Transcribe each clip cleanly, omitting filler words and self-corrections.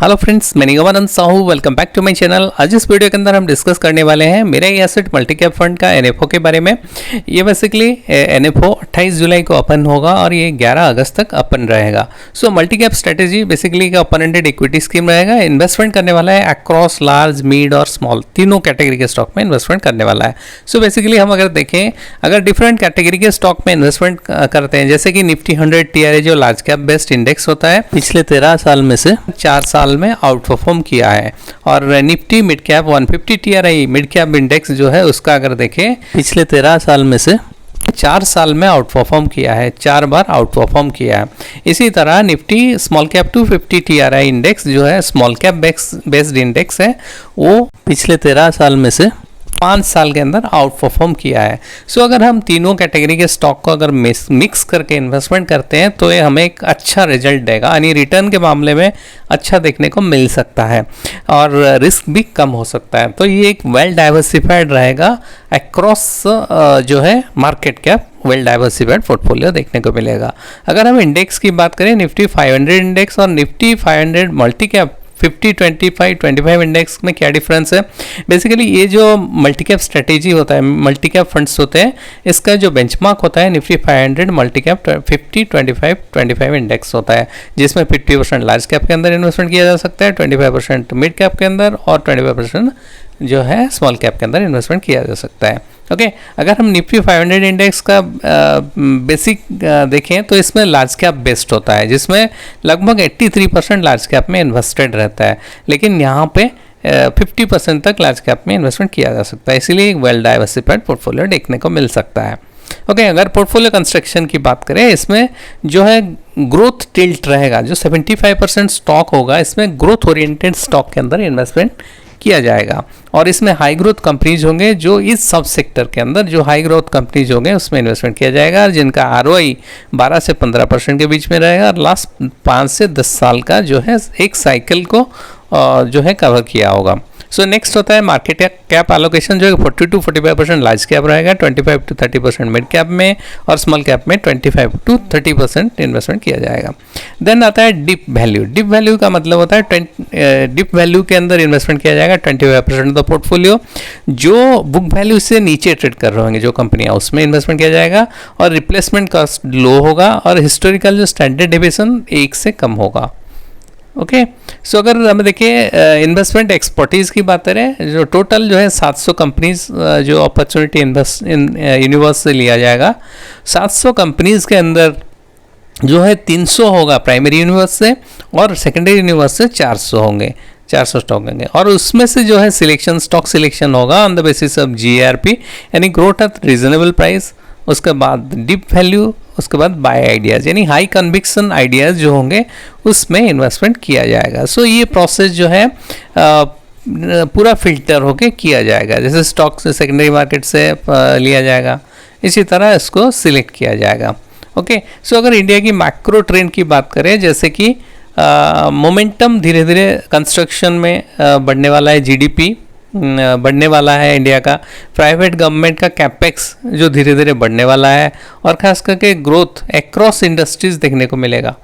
Hello friends, मैं Nigamanand Sahu. Welcome back to my channel. आज इस वीडियो के अंदर हम डिस्कस करने वाले हैं मेरा एसेट मल्टी कैप फंड का एनएफओ के बारे में। ये बेसिकली एनएफओ 28 जुलाई को ओपन होगा और ये 11 अगस्त तक ओपन रहेगा। So multi cap strategy basically का ओपन एंडेड इक्विटी स्कीम रहेगा। इन्वेस्टमेंट करने वाला है अक्रॉस लार्ज, मिड और स्मॉल तीनों कैटेगरी के स्टॉक में इन्वेस्टमेंट करने वाला है। सो बेसिकली हम अगर देखें, अगर डिफरेंट कैटेगरी के स्टॉक में इन्वेस्टमेंट करते हैं, जैसे कि निफ्टी 100 टीआरआई जो लार्ज कैप बेस्ड इंडेक्स होता है, पिछले 13 साल में से 4 साल में आउट परफॉर्म किया है। और Nifty mid cap 150 TRI mid cap index जो है उसका अगर देखें, पिछले 13 साल में से 4 साल में आउट परफॉर्म किया है, 4 बार आउट परफॉर्म किया है। इसी तरह Nifty small cap 250 TRI index जो है स्मॉल कैप बेस्ड इंडेक्स है, वो पिछले 13 साल में से 5 साल के अंदर आउट परफॉर्म किया है। सो अगर हम तीनों कैटेगरी के स्टॉक को अगर मिक्स करके इन्वेस्टमेंट करते हैं तो ये हमें एक अच्छा रिजल्ट देगा, यानी रिटर्न के मामले में अच्छा देखने को मिल सकता है और रिस्क भी कम हो सकता है। तो ये एक वेल डाइवर्सिफाइड रहेगा अक्रॉस जो है market cap, well diversified portfolio देखने को मिलेगा। अगर हम इंडेक्स की बात करें, निफ्टी 500 इंडेक्स और निफ्टी 500 मल्टी कैप 50-25 इंडेक्स में क्या डिफरेंस है? बेसिकली ये जो मल्टी कैप स्ट्रेटेजी होता है, मल्टी कैप फंड्स होते हैं, इसका जो बेंचमार्क होता है निफ्टी 500 मल्टी कैप 50-25 इंडेक्स होता है, जिसमें 50% लार्ज कैप के अंदर इन्वेस्टमेंट किया जा सकता है, 25% मिड कैप के अंदर और 25% जो है स्मॉल कैप के अंदर इन्वेस्टमेंट किया जा सकता है। ओके, अगर हम निफ्टी 500 इंडेक्स का बेसिक देखें तो इसमें लार्ज कैप बेस्ड होता है, जिसमें लगभग 83% लार्ज कैप में इन्वेस्टेड रहता है, लेकिन यहाँ पे 50% तक लार्ज कैप में इन्वेस्टमेंट किया जा सकता है। इसीलिए एक वेल डाइवर्सिफाइड पोर्टफोलियो देखने को मिल सकता है। ओके, अगर पोर्टफोलियो कंस्ट्रक्शन की बात करें, इसमें जो है ग्रोथ टिल्ट रहेगा। जो 75% स्टॉक होगा, इसमें ग्रोथ ओरिएंटेड स्टॉक के अंदर इन्वेस्टमेंट किया जाएगा और इसमें हाई ग्रोथ कंपनीज होंगे। जो इस सब सेक्टर के अंदर जो हाई ग्रोथ कंपनीज होंगे उसमें इन्वेस्टमेंट किया जाएगा, और जिनका आरओआई 12 से 15% के बीच में रहेगा और लास्ट 5 से 10 साल का जो है एक साइकिल को जो है कवर किया होगा। सो नेक्स्ट होता है मार्केट कैप एलोकेशन, जो 40-45% लार्ज कैप रहेगा, 25-30% मिड कैप में और स्मॉल कैप में 25-30% इन्वेस्टमेंट किया जाएगा। देन आता है डिप वैल्यू। डिप वैल्यू का मतलब होता है डिप वैल्यू के अंदर इन्वेस्टमेंट किया जाएगा 25% ऑफ द पोर्टफोलियो। जो बुक वैल्यू से नीचे ट्रेड कर रहे होंगे जो कंपनियां, उसमें इन्वेस्टमेंट किया जाएगा और रिप्लेसमेंट कॉस्ट लो होगा और हिस्टोरिकल जो स्टैंडर्ड डेविएशन 1 से कम होगा। ओके, सो अगर हम देखें इन्वेस्टमेंट एक्सपर्टीज़ की बात करें, जो टोटल जो है 700 कंपनीज जो अपॉर्चुनिटी यूनिवर्स से लिया जाएगा, 700 कंपनीज के अंदर जो है 300 होगा प्राइमरी यूनिवर्स से और सेकेंडरी यूनिवर्स से 400 होंगे, 400 स्टॉक होंगे और उसमें से जो है सिलेक्शन स्टॉक सिलेक्शन होगा on the basis of GRP, यानी ग्रोथ एट रीजनेबल प्राइस। उसके बाद डिप वैल्यू, उसके बाद बाय आइडियाज़, यानी हाई कन्विक्शन आइडियाज़ जो होंगे उसमें इन्वेस्टमेंट किया जाएगा। सो ये प्रोसेस जो है पूरा फिल्टर होके किया जाएगा। जैसे स्टॉक से सेकेंडरी मार्केट से लिया जाएगा, इसी तरह इसको सिलेक्ट किया जाएगा। ओके, सो अगर इंडिया की मैक्रो ट्रेंड की बात करें, जैसे कि मोमेंटम धीरे धीरे कंस्ट्रक्शन में बढ़ने वाला है, GDP बढ़ने वाला है इंडिया का, प्राइवेट गवर्नमेंट का कैपेक्स जो धीरे धीरे बढ़ने वाला है और खास करके ग्रोथ अक्रॉस इंडस्ट्रीज देखने को मिलेगा।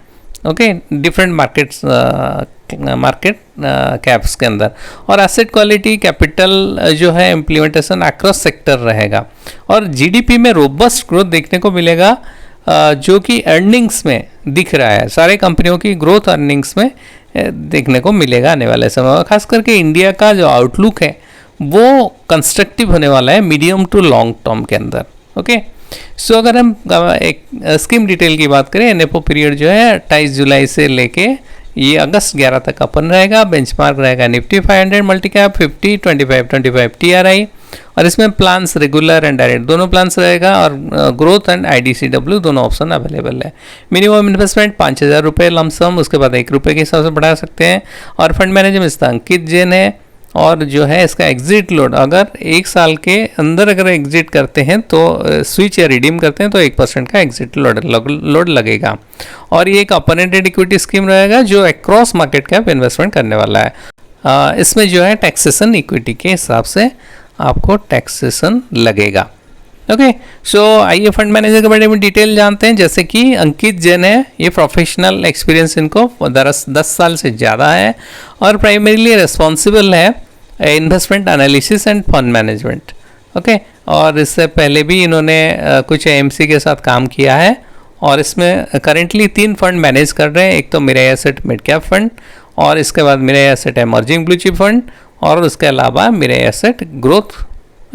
ओके, डिफरेंट मार्केट कैप्स के अंदर और एसेट क्वालिटी कैपिटल जो है इम्प्लीमेंटेशन अक्रॉस सेक्टर रहेगा और GDP में रोबस्ट ग्रोथ देखने को मिलेगा, जो कि अर्निंग्स में दिख रहा है। सारे कंपनियों की ग्रोथ अर्निंग्स में देखने को मिलेगा आने वाले समय में। खास करके इंडिया का जो आउटलुक है वो कंस्ट्रक्टिव होने वाला है मीडियम टू लॉन्ग टर्म के अंदर। ओके, सो अगर हम एक स्कीम डिटेल की बात करें, एनएफओ पीरियड जो है 28 जुलाई से लेके ये अगस्त 11 तक अपन रहेगा। बेंचमार्क रहेगा निफ्टी 500 मल्टी कैप 50-25 TRI और इसमें प्लान्स रेगुलर एंड डायरेक्ट दोनों प्लान्स रहेगा और ग्रोथ एंड IDCW दोनों ऑप्शन अवेलेबल है। मिनिमम इन्वेस्टमेंट 5000 रुपये लमसम, उसके बाद 1 रुपये के हिसाब से बढ़ा सकते हैं और फंड मैनेजर इसका अंकित जैन है। और जो है इसका एग्जिट लोड, अगर 1 साल के अंदर अगर एग्जिट करते हैं तो स्विच या रिडीम करते हैं तो 1% का एग्जिट लोड लगेगा और ये एक ओपन एंडेड इक्विटी स्कीम रहेगा जो अक्रॉस मार्केट कैप इन्वेस्टमेंट करने वाला है। इसमें जो है टैक्सेशन इक्विटी के हिसाब से आपको टैक्सेशन लगेगा। ओके, सो आइए फंड मैनेजर के बारे में डिटेल जानते हैं। जैसे कि अंकित जैन है, ये प्रोफेशनल एक्सपीरियंस इनको 10 साल से ज़्यादा है और प्राइमरीली रिस्पॉन्सिबल है investment analysis end fund management. Okay, और इससे पहले भी इन्होंने कुछ एएमसी के साथ काम किया है और इसमें करेंटली 3 फंड मैनेज कर रहे हैं। एक तो Mirae asset mid cap fund, और इसके बाद Mirae asset emerging blue chip fund, और उसके अलावा Mirae asset growth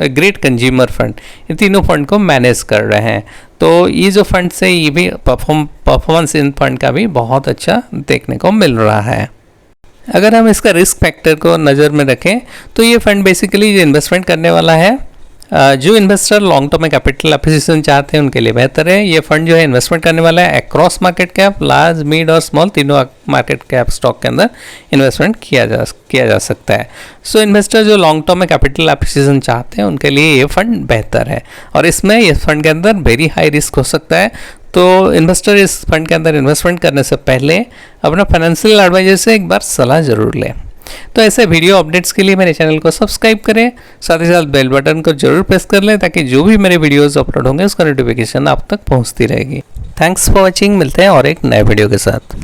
great consumer fund. ये तीनों फंड को मैनेज कर रहे हैं। तो ये जो फंड से ये भी परफॉर्मेंस इन फंड का भी बहुत अच्छा देखने को मिल रहा है। अगर हम इसका रिस्क फैक्टर को नज़र में रखें तो ये फंड बेसिकली जो इन्वेस्टमेंट करने वाला है, जो इन्वेस्टर लॉन्ग टर्म में कैपिटल एप्रिसिएशन चाहते हैं उनके लिए बेहतर है। ये फंड जो है इन्वेस्टमेंट करने वाला है across market cap, large, mid और स्मॉल तीनों मार्केट कैप स्टॉक के अंदर इन्वेस्टमेंट किया जा सकता है। सो इन्वेस्टर जो लॉन्ग टर्म में कैपिटल एप्रिसिएशन चाहते हैं उनके लिए ये फंड बेहतर है। और इसमें इस फंड के अंदर वेरी हाई रिस्क हो सकता है। तो इन्वेस्टर इस फंड के अंदर इन्वेस्टमेंट करने से पहले अपना फाइनेंशियल एडवाइजर से एक बार सलाह ज़रूर लें। तो ऐसे वीडियो अपडेट्स के लिए मेरे चैनल को सब्सक्राइब करें, साथ ही साथ बेल बटन को जरूर प्रेस कर लें ताकि जो भी मेरे वीडियोस अपलोड होंगे उसका नोटिफिकेशन आप तक पहुंचती रहेगी। थैंक्स फॉर वॉचिंग, मिलते हैं और एक नए वीडियो के साथ।